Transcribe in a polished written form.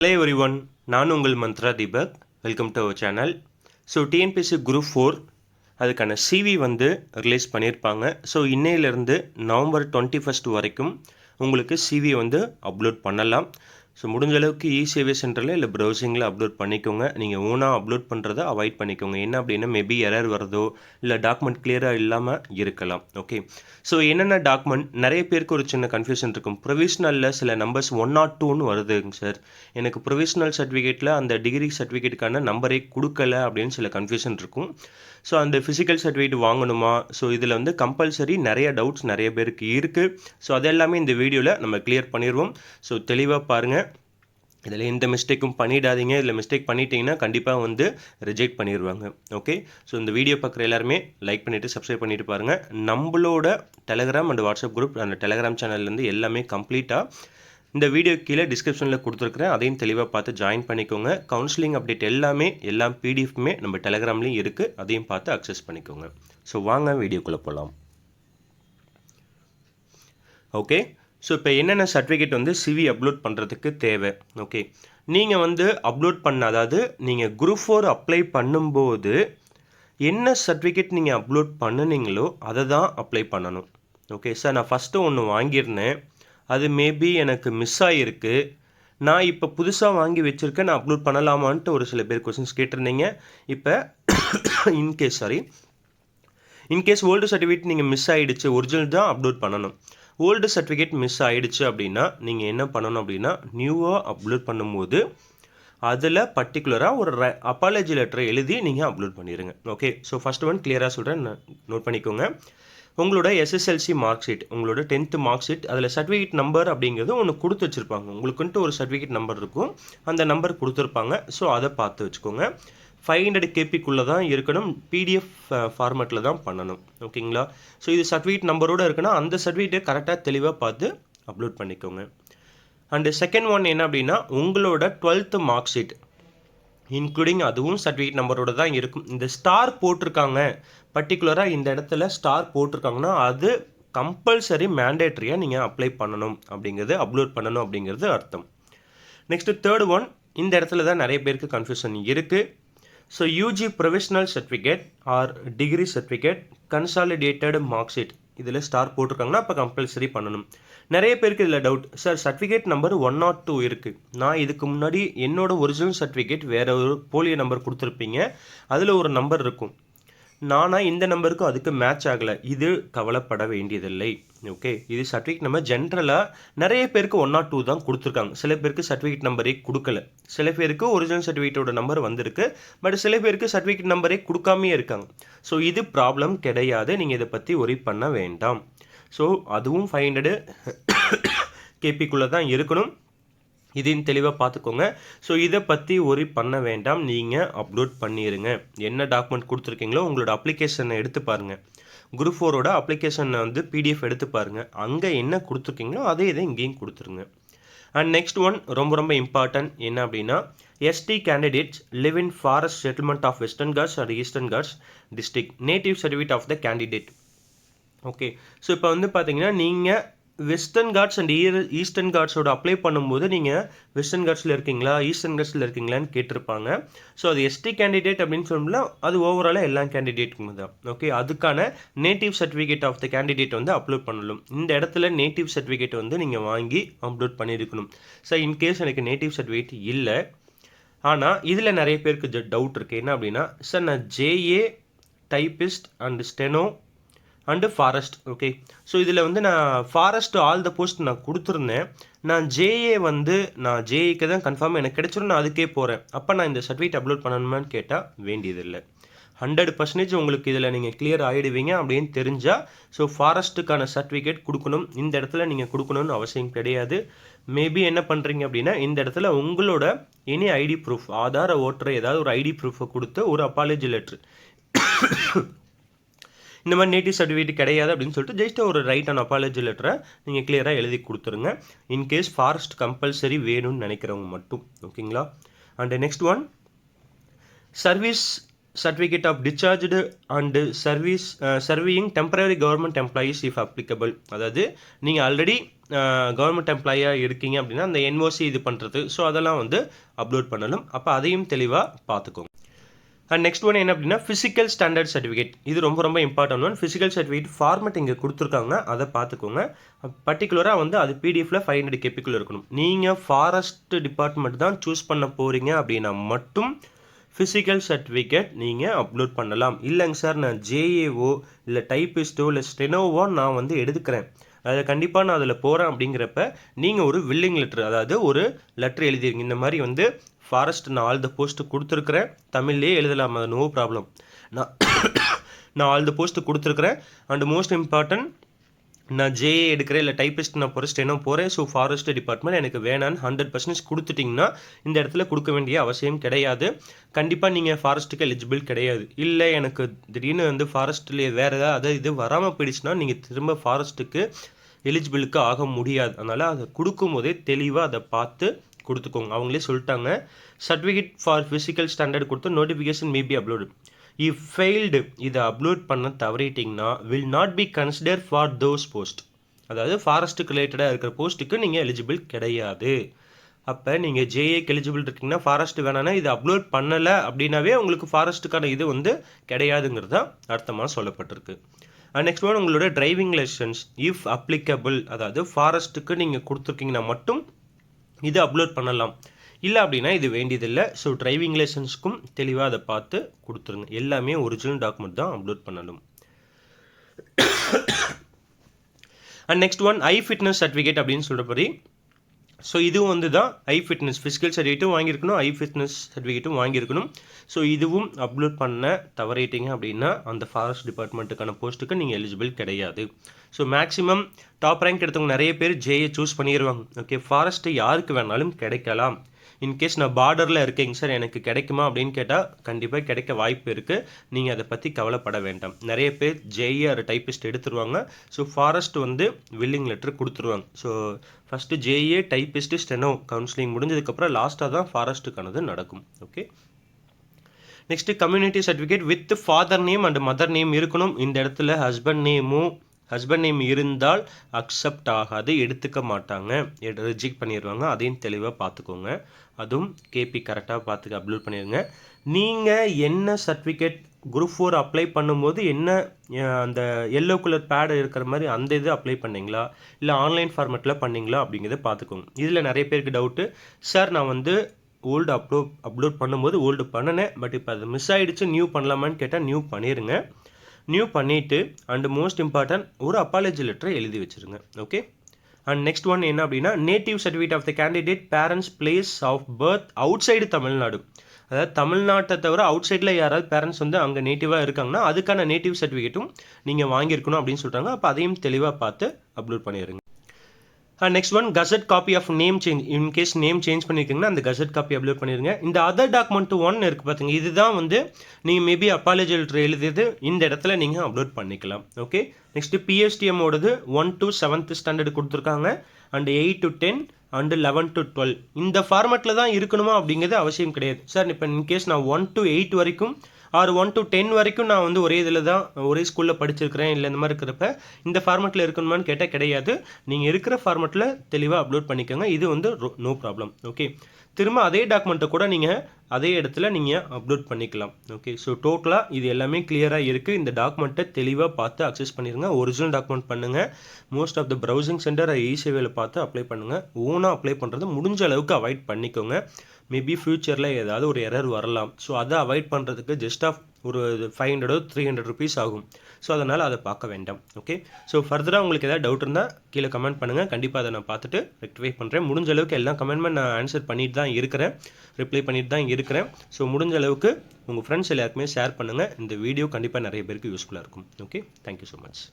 Hello everyone, நான் உங்கள் Manthra Deepak. Welcome to our channel. So TNPSC group 4 அதுக்கான சிவி வந்து ரிலீஸ் பண்ணியிருப்பாங்க. ஸோ இன்னையிலேருந்து நவம்பர் 21 வரைக்கும் உங்களுக்கு சிவி வந்து அப்லோட் பண்ணலாம். ஸோ முடிஞ்ச அளவுக்கு இ-சேவை சென்டரில் இல்லை ப்ரௌசிங்கில் அப்லோட் பண்ணிக்கோங்க. நீங்கள் ஓனாக அப்லோட் பண்ணுறதை அவாய்ட் பண்ணிக்கோங்க. என்ன அப்படின்னா மேபி எரர் வரதோ இல்லை டாக்குமெண்ட் கிளியராக இல்லாமல் இருக்கலாம். ஓகே, ஸோ என்னென்ன டாக்குமெண்ட் நிறைய பேருக்கு ஒரு சின்ன கன்ஃபியூஷன் இருக்கும். ப்ரொவிஷ்னலில் சில நம்பர்ஸ் 102ன்னு வருதுங்க சார், எனக்கு ப்ரொவிஷ்னல் சர்டிஃபிகேட்டில் அந்த டிகிரி சர்டிஃபிகேட்டுக்கான நம்பரே கொடுக்கல அப்படின்னு சில கன்ஃபியூஷன் இருக்கும். ஸோ அந்த ஃபிசிக்கல் சர்டிஃபிகேட் வாங்கணுமா? ஸோ இதில் வந்து கம்பல்சரி நிறைய டவுட்ஸ் நிறைய பேருக்கு இருக்குது. ஸோ அதெல்லாமே இந்த வீடியோவில் நம்ம கிளியர் பண்ணிடுவோம். ஸோ தெளிவாக பாருங்கள், இதில் எந்த மிஸ்டேக்கும் பண்ணிடாதீங்க. இதில் மிஸ்டேக் பண்ணிட்டீங்கன்னா கண்டிப்பாக வந்து ரிஜெக்ட் பண்ணிடுவாங்க. ஓகே, ஸோ இந்த வீடியோ பார்க்குற எல்லாருமே லைக் பண்ணிவிட்டு சப்ஸ்கிரைப் பண்ணிவிட்டு பாருங்கள். நம்மளோட டெலகிராம் அண்ட் வாட்ஸ்அப் குரூப் அந்த டெலகிராம் சேனல்லேருந்து எல்லாமே கம்ப்ளீட்டாக இந்த வீடியோ கீழே டிஸ்கிரிப்ஷனில் கொடுத்துருக்குறேன், அதையும் தெளிவாக பார்த்து ஜாயின் பண்ணிக்கோங்க. கவுன்சிலிங் அப்டேட் எல்லாமே எல்லா பிடிஎஃப்மே நம்ம டெலகிராம்லேயும் இருக்குது, அதையும் பார்த்து அக்சஸ் பண்ணிக்கோங்க. ஸோ வாங்க வீடியோக்குள்ளே போகலாம். ஓகே, ஸோ இப்போ என்னென்ன சர்டிஃபிகேட் வந்து சிவி அப்லோட் பண்ணுறதுக்கு தேவை? ஓகே, நீங்கள் வந்து அப்லோட் பண்ண, அதாவது நீங்கள் குரூப் 4 அப்ளை பண்ணும்போது என்ன சர்டிஃபிகேட் நீங்கள் அப்லோட் பண்ணுனீங்களோ அதை தான் அப்ளை பண்ணணும். ஓகே சார், நான் ஃபஸ்ட்டு ஒன்று வாங்கியிருந்தேன், அது மேபி எனக்கு மிஸ் ஆகிருக்கு, நான் இப்போ புதுசாக வாங்கி வச்சுருக்கேன், நான் அப்லோட் பண்ணலாமான்ட்டு ஒரு சில பேர் கொஸ்டின்ஸ் கேட்டிருந்தீங்க. இப்போ இன்கேஸ் ஓல்டு சர்டிஃபிகேட் நீங்கள் மிஸ் ஆகிடுச்சு, ஒரிஜினல் தான் அப்லோட் பண்ணணும். ஓல்டு சர்டிஃபிகேட் மிஸ் ஆகிடுச்சு அப்படின்னா நீங்கள் என்ன பண்ணணும் அப்படின்னா, நியூவாக அப்லோட் பண்ணும்போது அதில் பர்டிகுலராக ஒரு அப்பாலஜி லெட்டரை எழுதி நீங்கள் அப்லோட் பண்ணிடுங்க. ஓகே, ஸோ ஃபஸ்ட் ஒன் கிளியராக சொல்கிறேன், நோட் பண்ணிக்கோங்க. உங்களோட எஸ்எஸ்எல்சி மார்க் ஷீட், உங்களோட 10th மார்க் ஷீட், அதில் சர்டிஃபிகேட் நம்பர் அப்படிங்கிறது ஒன்று கொடுத்து வச்சுருப்பாங்க. உங்களுக்குன்ட்டு ஒரு சர்டிஃபிகேட் நம்பர் இருக்கும், அந்த நம்பர் கொடுத்துருப்பாங்க. ஸோ அதை பார்த்து வச்சுக்கோங்க. 500 கேபிக்குள்ளே தான் இருக்கணும், பிடிஎஃப் ஃபார்மேட்டில் தான் பண்ணணும். ஓகேங்களா? ஸோ இது சர்டிஃபிகேட் நம்பரோடு இருக்குன்னா அந்த சர்டிஃபிகேட்டை கரெக்டாக தெளிவாக பார்த்து அப்லோட் பண்ணிக்கோங்க. அண்டு செகண்ட் ஒன் என்ன அப்படின்னா, உங்களோட 12th மார்க் ஷீட் இன்க்ளூடிங் அதுவும் சர்டிஃபிகேட் நம்பரோடு தான் இருக்கும். இந்த ஸ்டார் போட்டிருக்காங்க, பர்டிகுலராக இந்த இடத்துல ஸ்டார் போட்டிருக்காங்கன்னா அது கம்பல்சரி மேண்டேட்ரியாக நீங்கள் அப்ளை பண்ணணும் அப்படிங்கிறது, அப்லோட் பண்ணணும் அப்படிங்கிறது அர்த்தம். நெக்ஸ்ட்டு தேர்ட் ஒன், இந்த இடத்துல தான் நிறைய பேருக்கு கன்ஃபியூஷன் இருக்குது. So UG provisional certificate or degree certificate consolidated mark sheet, இதில் ஸ்டார் போட்டிருக்காங்கன்னா அப்போ கம்பல்சரி பண்ணணும். நிறைய பேருக்கு இதில் டவுட், சார் சர்டிஃபிகேட் நம்பர் 102 இருக்குது, நான் இதுக்கு முன்னாடி என்னோட ஒரிஜினல் சர்டிஃபிகேட் வேறு ஒரு போலியோ நம்பர் கொடுத்துருப்பீங்க, அதில் ஒரு நம்பர் இருக்கும், நானாக இந்த நம்பருக்கும் அதுக்கு மேட்ச் ஆகலை. இது கவலைப்பட வேண்டியதில்லை. ஓகே, இது சர்டிஃபிகேட் நம்பர் ஜென்ரலாக நிறைய பேருக்கு 102 தான் கொடுத்துருக்காங்க. சில பேருக்கு சர்டிஃபிகேட் நம்பரே கொடுக்கல, சில பேருக்கு ஒரிஜினல் சர்டிஃபிகேட்டோட நம்பர் வந்திருக்கு, பட் சில பேருக்கு சர்டிஃபிகேட் நம்பரே கொடுக்காமே இருக்காங்க. ஸோ இது ப்ராப்ளம் கிடையாது, நீங்கள் இதை பற்றி ஒரி பண்ண வேண்டாம். ஸோ அதுவும் 500 கேபிக்குள்ளே தான் இருக்கணும், இதையும் தெளிவாக பார்த்துக்கோங்க. ஸோ இதை பற்றி ஒரி பண்ண வேண்டாம், நீங்கள் அப்லோட் பண்ணிடுங்க. என்ன டாக்குமெண்ட் கொடுத்துருக்கீங்களோ உங்களோட அப்ளிகேஷனை எடுத்து பாருங்கள், குரூப் 4ஓட அப்ளிகேஷனை வந்து பிடிஎஃப் எடுத்து பாருங்கள், அங்கே என்ன கொடுத்துருக்கீங்களோ அதே இதை இங்கேயும் கொடுத்துருங்க. அண்ட் நெக்ஸ்ட் ஒன் ரொம்ப ரொம்ப இம்பார்ட்டன்ட், என்ன அப்படின்னா, ST candidates live in forest settlement of Western Ghats or Eastern Ghats district, native certificate of the candidate. Okay, so இப்போ வந்து பார்த்தீங்கன்னா நீங்கள் வெஸ்டர்ன் காட்ஸ் அண்ட் ஈஸ்டர்ன் காட்ஸோட அப்ளை பண்ணும்போது நீங்கள் வெஸ்டர்ன் காட்ஸில் இருக்கீங்களா ஈஸ்டர்ன் காட்ஸில் இருக்கீங்களான்னு கேட்டிருப்பாங்க. ஸோ அது எஸ்டி கேண்டிடேட் அப்படின்னு சொன்னோம்னா அது ஓவராலாக எல்லா கேண்டிடேட்டுக்கும் தான். ஓகே, அதுக்கான native certificate of the candidate வந்து அப்லோட் பண்ணணும். இந்த இடத்துல நேட்டிவ் சர்டிஃபிகேட் வந்து நீங்கள் வாங்கி அப்லோட் பண்ணியிருக்கணும். சார் இன்கேஸ் எனக்கு நேட்டிவ் சர்டிஃபிகேட் இல்லை, ஆனால் இதில் நிறைய பேருக்கு டவுட் இருக்குது, என்ன அப்படின்னா, சார் நான் JA typist and steno and forest. Okay, so இதில் வந்து நான் ஃபாரஸ்ட் ஆல் த போஸ்ட் நான் கொடுத்துருந்தேன், நான் ஜேஏ வந்து நான் ஜேஏக்கு தான் கன்ஃபார்மாக எனக்கு கிடைச்சிடும், நான் அதுக்கே போகிறேன், அப்போ நான் இந்த சர்டிஃபிகேட் அப்லோட் பண்ணணுமான்னு கேட்டால் வேண்டியதில்லை. 100% உங்களுக்கு இதில் நீங்கள் கிளியர் ஆகிடுவீங்க அப்படின்னு தெரிஞ்சால். ஸோ ஃபாரஸ்ட்டுக்கான சர்டிஃபிகேட் கொடுக்கணும், இந்த இடத்துல நீங்கள் கொடுக்கணும்னு அவசியம் கிடையாது. மேபி என்ன பண்ணுறீங்க அப்படின்னா, இந்த இடத்துல உங்களோட any ID proof, Aadhaar, voter, ஏதாவது ஒரு ஐடி ப்ரூஃபை கொடுத்து ஒரு அப்பாலஜி லெட்ரு, இந்த மாதிரி நேட்டிவ் சர்டிஃபிகேட் கிடையாது அப்படின்னு சொல்லிட்டு ஜஸ்ட் ஒரு ரைட் அண்ட் அப்பாலஜி லெட்டரை நீங்கள் கிளியராக எழுதி கொடுத்துருங்க. இன்கேஸ் ஃபாரஸ்ட் கம்பல்சரி வேணும்னு நினைக்கிறவங்க மட்டும். ஓகேங்களா? And next one, service certificate of discharged and serving temporary government employees if applicable. அதாவது நீங்கள் ஆல்ரெடி கவர்மெண்ட் எம்ப்ளாயாக இருக்கீங்க அப்படின்னா அந்த என்ஓசி இது பண்ணுறது, ஸோ அதெல்லாம் வந்து அப்லோட் பண்ணணும். அப்போ அதையும் தெளிவாக பார்த்துக்கோங்க. அண்ட் நெக்ஸ்ட் ஒன் என்ன அப்படின்னா ஃபிசிக்கல் ஸ்டாண்டர்ட் சர்டிஃபிகேட். இது ரொம்ப ரொம்ப important one. Physical certificate format இங்கே கொடுத்துருக்காங்க, அதை பார்த்துக்கோங்க. பர்டிகுலராக வந்து அது பிடிஎஃப்ல 500 கேபிக்குள்ளே இருக்கணும். நீங்கள் ஃபாரஸ்ட் டிபார்ட்மெண்ட் தான் சூஸ் பண்ண போகிறீங்க அப்படின்னா மட்டும் ஃபிசிக்கல் சர்டிஃபிகேட் நீங்கள் அப்லோட் பண்ணலாம். இல்லைங்க சார், நான் ஜேஏஓ இல்லை டைப்பிஸ்ட்டோ இல்லை ஸ்டெனோவோ நான் வந்து எடுத்துக்கிறேன், அதில் கண்டிப்பாக நான் அதில் போகிறேன் அப்படிங்கிறப்ப நீங்கள் ஒரு வில்லிங் லெட்டர், அதாவது ஒரு லெட்டர் எழுதிருங்க. இந்த மாதிரி வந்து ஃபாரஸ்ட் நான் ஆல் த போஸ்ட்டு கொடுத்துருக்குறேன், தமிழ்லேயே எழுதலாம், அது நோ ப்ராப்ளம். நான் ஆல் த போஸ்ட்டு கொடுத்துருக்குறேன். அண்ட் மோஸ்ட் இம்பார்ட்டன்ட், நான் ஜேஏ எடுக்கிறேன் இல்லை டைப்பிஸ்ட் நான் போகிறேன், ஸ்டெனோ போகிறேன், ஸோ ஃபாரஸ்ட் டிபார்ட்மெண்ட் எனக்கு வேணான்னு 100% கொடுத்துட்டிங்கன்னா இந்த இடத்துல கொடுக்க வேண்டிய அவசியம் கிடையாது. கண்டிப்பாக நீங்கள் ஃபாரஸ்ட்டுக்கு எலிஜிபிள் கிடையாது. இல்லை எனக்கு திடீர்னு வந்து ஃபாரஸ்ட்லேயே வேறு ஏதாவது இது வராமல் போயிடுச்சுன்னா நீங்கள் திரும்ப ஃபாரஸ்ட்டுக்கு எலிஜிபிளுக்கு ஆக முடியாது. அதனால் அதை கொடுக்கும் போதே தெளிவாக அதை பார்த்து கொடுத்துக்கோங்க. அவங்களே சொல்லிட்டாங்க, சர்டிஃபிகேட் ஃபார் ஃபிசிக்கல் ஸ்டாண்டர்ட் கொடுத்து notification may be upload. If failed இதை அப்லோட் பண்ண தவறிட்டிங்கன்னா will not be consider for those post. அதாவது ஃபாரஸ்ட்டுக்கு ரிலேட்டடாக இருக்கிற போஸ்ட்டுக்கு நீங்கள் எலிஜிபிள் கிடையாது. அப்போ நீங்கள் ஜேஏக்கு எலிஜிபிள் இருக்கீங்கன்னா ஃபாரஸ்ட் வேணான்னா இது அப்லோட் பண்ணலை அப்படின்னாவே உங்களுக்கு ஃபாரஸ்ட்டுக்கான இது வந்து கிடையாதுங்கிறது தான் அர்த்தமாக சொல்லப்பட்டிருக்கு. நெக்ஸ்ட் ஒன் உங்களோட டிரைவிங் லைசன்ஸ் இஃப் அப்ளிகபிள், அதாவது ஃபாரஸ்ட்டுக்கு நீங்கள் கொடுத்துருக்கீங்கன்னா மட்டும் இது அப்லோட் பண்ணலாம். இல்லை அப்படின்னா இது வேண்டியதில்லை. ஸோ டிரைவிங் லைசன்ஸ்க்கும் தெளிவாக அதை பார்த்து கொடுத்துருங்க. எல்லாமே ஒரிஜினல் டாக்குமெண்ட் தான் அப்லோட் பண்ணணும். And next one I fitness certificate அப்படின்னு சொல்கிறபடி, ஸோ இதுவும் வந்து தான் ஐ ஃபிட்னஸ் ஃபிசிக்கல் சர்டிஃபிகேட்டும் வாங்கியிருக்கணும், ஐ ஃபிட்னஸ் சர்டிஃபிகேட்டும் வாங்கியிருக்கணும். ஸோ இதுவும் அப்லோட் பண்ண தவறிட்டீங்க அப்படின்னா அந்த ஃபாரஸ்ட் டிபார்ட்மெண்ட்டுக்கான போஸ்ட்டுக்கு நீங்கள் எலிஜிபிள் கிடையாது. ஸோ மேக்ஸிமம் டாப் ரேங்க் எடுத்தவங்க நிறைய பேர் ஜேஏ சூஸ் பண்ணிடுவாங்க. ஓகே, ஃபாரஸ்ட்டு யாருக்கு வேணாலும் கிடைக்கலாம். இன்கேஸ் நான் பார்டரில் இருக்கேங்க சார் எனக்கு கிடைக்குமா அப்படின்னு கேட்டால் கண்டிப்பாக கிடைக்க வாய்ப்பு இருக்குது. நீங்கள் அதை பற்றி கவலைப்பட வேண்டாம். நிறைய பேர் ஜேஏ டைப்பிஸ்ட் எடுத்துருவாங்க. ஸோ ஃபாரஸ்ட் வந்து வில்லிங் லெட்டர் கொடுத்துருவாங்க. So first JA typist steno counselling முடிஞ்சதுக்கப்புறம் லாஸ்ட்டாக தான் ஃபாரஸ்ட்டுக்கானது நடக்கும். Okay, next community certificate with father name and mother name இருக்கணும். இந்த இடத்துல ஹஸ்பண்ட் நேம் இருந்தால் அக்செப்ட் ஆகாது, எடுத்துக்க மாட்டாங்க, ரிஜெக்ட் பண்ணிடுவாங்க. அதையும் தெளிவாக பார்த்துக்கோங்க. அதுவும் கேபி கரெக்டாக பார்த்து அப்லோட் பண்ணிடுங்க. நீங்கள் என்ன சர்டிஃபிகேட் குரூப் 4 அப்ளை பண்ணும்போது என்ன அந்த எல்லோ கலர் பேடு இருக்கிற மாதிரி அந்த இது அப்ளை பண்ணிங்களா இல்லை ஆன்லைன் ஃபார்மேட்டில் பண்ணிங்களா அப்படிங்கிறத பார்த்துக்கோங்க. இதில் நிறைய பேருக்கு டவுட்டு, சார் நான் வந்து ஓல்டு அப்லோட் பண்ணும்போது ஓல்டு பண்ணினேன், பட் இப்போ அது மிஸ் ஆகிடுச்சு, நியூ பண்ணலாமான்னு கேட்டால் நியூ பண்ணிடுங்க. நியூ பண்ணிவிட்டு அண்ட் மோஸ்ட் இம்பார்ட்டன்ட் ஒரு அப்பாலஜி லெட்டரை எழுதி வச்சுருங்க. ஓகே, அண்ட் நெக்ஸ்ட் ஒன் என்ன அப்படின்னா native certificate of the candidate parents place of birth outside Tamil Nadu. அதாவது தமிழ்நாட்டை தவிர அவுட் சைடில் யாராவது பேரண்ட்ஸ் வந்து அங்கே நேட்டிவாக இருக்காங்கன்னா அதுக்கான நேட்டிவ் சர்டிஃபிகேட்டும் நீங்கள் வாங்கியிருக்கணும் அப்படின்னு சொல்கிறாங்க. அப்போ அதையும் தெளிவாக பார்த்து அப்லோட் பண்ணிடுங்க. Next one gazette copy of name change. In case name change பண்ணியிருக்கீங்கன்னா அந்த கசட் காப்பி அப்லோட் பண்ணிடுங்க. இந்த அதர் டாக்குமெண்ட் 1 இருக்குது பார்த்துங்க, இதுதான் வந்து நீங்கள் மேபி அப்பாலஜி லெட்டர் எழுதியது இந்த இடத்துல நீங்கள் அப்லோட் பண்ணிக்கலாம். ஓகே, நெக்ஸ்ட்டு பிஎஸ்டிஎம்மோடது 1 to 7th ஸ்டாண்டர்டு கொடுத்துருக்காங்க அண்ட் 8 to 10 அண்டு 11 to 12 இந்த ஃபார்மேட்டில் தான் இருக்கணுமா அப்படிங்கிறது அவசியம் கிடையாது. சார் இப்போ இன்கேஸ் நான் 1 to 8 வரைக்கும் ஆர் 1 to 10 வரைக்கும் நான் வந்து ஒரே இதில் தான் ஒரே ஸ்கூலில் படிச்சிருக்கிறேன் இல்லை இந்த மாதிரி இருக்கிறப்ப இந்த ஃபார்மேட்டில் இருக்கணுமான்னு கேட்டால் கிடையாது. நீங்கள் இருக்கிற ஃபார்மேட்டில் தெளிவாக அப்லோட் பண்ணிக்கோங்க. இது வந்து நோ ப்ராப்ளம். ஓகே, திரும்ப அதே டாக்குமெண்ட்டை கூட நீங்கள் அதே இடத்துல நீங்கள் அப்லோட் பண்ணிக்கலாம். ஓகே, ஸோ டோட்டலாக இது எல்லாமே கிளியராக இருக்குது. இந்த டாக்குமெண்ட்டை தெளிவாக பார்த்து அக்சஸ் பண்ணிடுங்க. ஒரிஜினல் டாக்குமெண்ட் பண்ணுங்கள். Most of the browsing centre இசேவையில் பார்த்து அப்ளை பண்ணுங்கள். ஓனாக அப்ளை பண்ணுறது முடிஞ்ச அளவுக்கு அவாய்ட் பண்ணிக்கோங்க. மேபி ஃப்யூச்சரில் ஏதாவது ஒரு எரர் வரலாம். ஸோ அதை அவாய்ட் பண்ணுறதுக்கு ஜஸ்ட் ஆஃப் ஒரு 500 300 ருபீஸ் ஆகும். ஸோ அதனால் அதை பார்க்க வேண்டாம். ஓகே, ஸோ ஃபர்தராக உங்களுக்கு ஏதாவது டவுட் இருந்தால் கீழே கமெண்ட் பண்ணுங்கள். கண்டிப்பாக அதை நான் பார்த்துட்டு ரெக்டிஃபை பண்ணுறேன். முடிஞ்ச அளவுக்கு எல்லா கமெண்ட்மே நான் ஆன்சர் பண்ணிட்டு தான் இருக்கிறேன், ரிப்ளை பண்ணிட்டு தான் இருக்கிறேன். ஸோ முடிஞ்ச அளவுக்கு உங்கள் ஃப்ரெண்ட்ஸ் எல்லாருக்குமே ஷேர் பண்ணுங்கள். இந்த வீடியோ கண்டிப்பாக நிறைய பேருக்கு யூஸ்ஃபுல்லாக இருக்கும். Okay, thank you so much.